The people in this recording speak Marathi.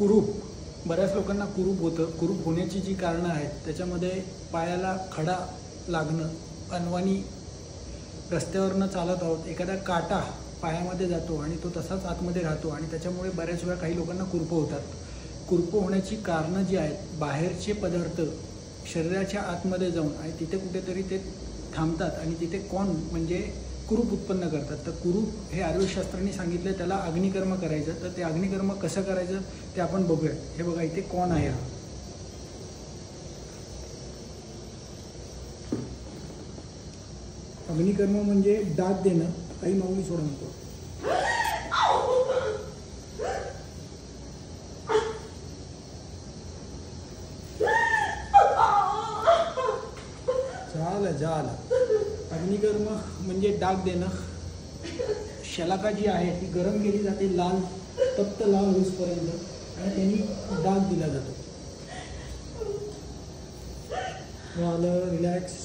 कुरूप, बऱ्याच लोकांना कुरूप होतं. कुरूप होण्याची जी कारणं आहेत त्याच्यामध्ये पायाला खडा लागणं, अनवाणी रस्त्यावरनं चालत आहोत, एखादा काटा पायामध्ये जातो आणि तो तसाच आतमध्ये राहतो आणि त्याच्यामुळे बऱ्याच वेळा काही लोकांना कुरपं होतात. कुरपं होण्याची कारणं जी आहेत, बाहेरचे पदार्थ शरीराच्या आतमध्ये जाऊन आणि तिथे कुठेतरी ते थांबतात आणि तिथे कॉन म्हणजे कुरूप उत्पन्न करतात. तर कुरूप हे आयुर्वेदशास्त्रांनी सांगितलं त्याला अग्निकर्म करायचं. तर ते अग्निकर्म कसं करायचं ते आपण बघूया. हे बघा इथे कॉन आहे. अग्निकर्म म्हणजे डाग देणं. काही माऊली सोडा म्हणतो. झालं. अग्निकर्म म्हणजे डाग देणं. शलाका जी आहे ती गरम केली जाते, लाल तप्त लाल होईपर्यंत आणि त्यांनी डाग दिला जातो. झालं, रिलॅक्स.